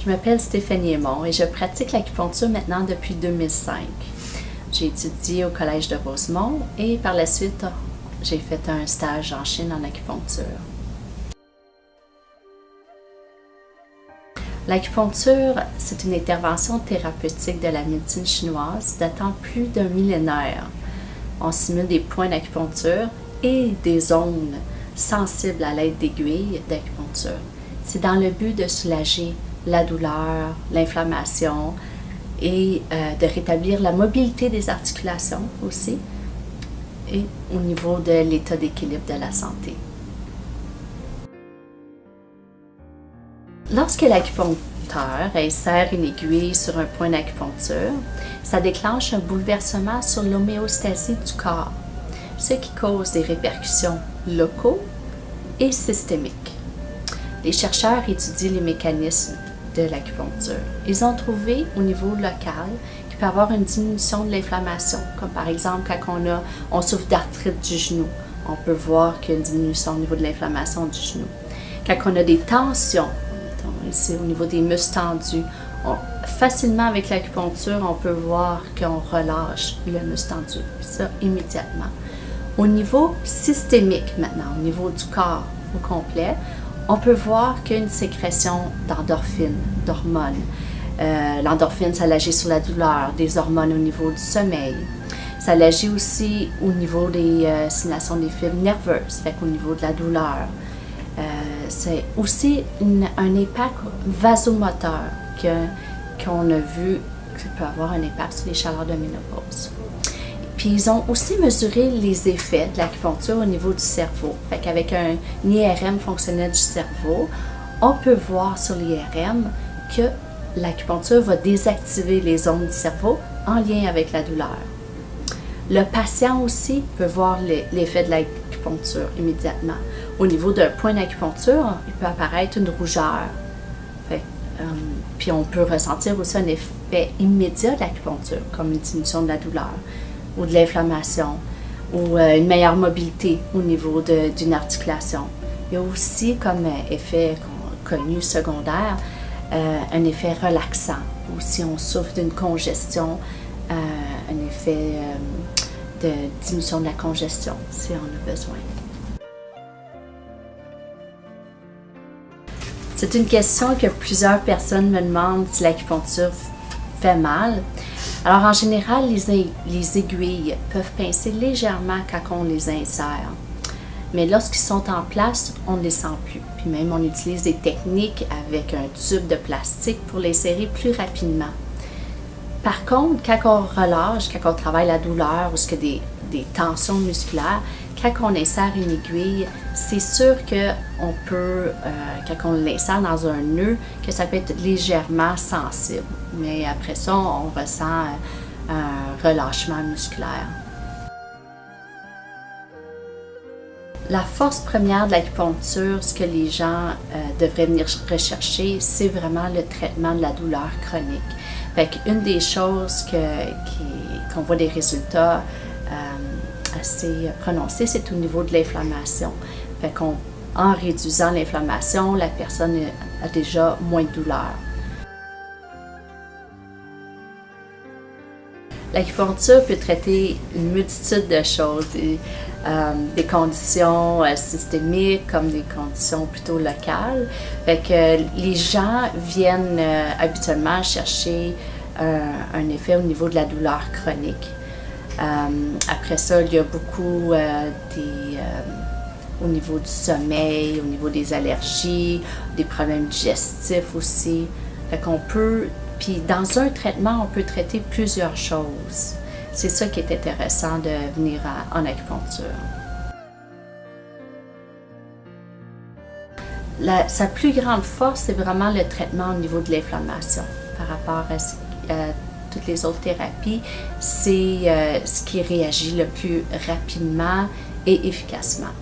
Je m'appelle Stéphanie Aymon et je pratique l'acupuncture maintenant depuis 2005. J'ai étudié au Collège de Rosemont et par la suite, j'ai fait un stage en Chine en acupuncture. L'acupuncture, c'est une intervention thérapeutique de la médecine chinoise datant plus d'un millénaire. On simule des points d'acupuncture et des zones sensibles à l'aide d'aiguilles d'acupuncture. C'est dans le but de soulager la douleur, l'inflammation et de rétablir la mobilité des articulations aussi et au niveau de l'état d'équilibre de la santé. Lorsque l'acupuncteur insère une aiguille sur un point d'acupuncture, ça déclenche un bouleversement sur l'homéostasie du corps, ce qui cause des répercussions locaux et systémiques. Les chercheurs étudient les mécanismes de l'acupuncture. Ils ont trouvé au niveau local qu'il peut y avoir une diminution de l'inflammation, comme par exemple quand on souffre d'arthrite du genou, on peut voir qu'il y a une diminution au niveau de l'inflammation du genou. Quand on a des tensions, ici au niveau des muscles tendus, facilement avec l'acupuncture, on peut voir qu'on relâche le muscle tendu, ça immédiatement. Au niveau systémique maintenant, au niveau du corps au complet, on peut voir qu'il y a une sécrétion d'endorphines, d'hormones. L'endorphine, ça agit sur la douleur, des hormones au niveau du sommeil. Ça agit aussi au niveau des stimulations des fibres nerveuses, fait qu'au niveau de la douleur. C'est aussi un impact vasomoteur qu'on a vu qui peut avoir un impact sur les chaleurs de ménopause. Puis ils ont aussi mesuré les effets de l'acupuncture au niveau du cerveau. Fait qu'avec un IRM fonctionnel du cerveau, on peut voir sur l'IRM que l'acupuncture va désactiver les zones du cerveau en lien avec la douleur. Le patient aussi peut voir l'effet de l'acupuncture immédiatement. Au niveau d'un point d'acupuncture, il peut apparaître une rougeur. Puis on peut ressentir aussi un effet immédiat de l'acupuncture, comme une diminution de la douleur ou de l'inflammation, ou une meilleure mobilité au niveau d'une articulation. Il y a aussi comme effet connu secondaire, un effet relaxant, ou si on souffre d'une congestion, un effet de diminution de la congestion, si on a besoin. C'est une question que plusieurs personnes me demandent si l'acupuncture fait mal. Alors en général, les aiguilles peuvent pincer légèrement quand on les insère. Mais lorsqu'ils sont en place, on ne les sent plus. Puis même on utilise des techniques avec un tube de plastique pour les serrer plus rapidement. Par contre, quand on relâche, quand on travaille la douleur ou qu'il y a des tensions musculaires, quand on insère une aiguille, c'est sûr qu'on peut, quand on l'insère dans un nœud, que ça peut être légèrement sensible. Mais après ça, on ressent un relâchement musculaire. La force première de l'acupuncture, ce que les gens devraient venir rechercher, c'est vraiment le traitement de la douleur chronique. Fait qu'une des choses qu'on voit des résultats assez prononcés, c'est au niveau de l'inflammation. Fait qu'en réduisant l'inflammation, la personne a déjà moins de douleur. L'acupuncture peut traiter une multitude de choses, des conditions systémiques comme des conditions plutôt locales. Fait que les gens viennent habituellement chercher un effet au niveau de la douleur chronique. Après ça, il y a beaucoup au niveau du sommeil, au niveau des allergies, des problèmes digestifs aussi. Fait qu'on peut, puis dans un traitement, on peut traiter plusieurs choses. C'est ça qui est intéressant de venir en acupuncture. Sa plus grande force, c'est vraiment le traitement au niveau de l'inflammation par rapport à toutes les autres thérapies. C'est ce qui réagit le plus rapidement et efficacement.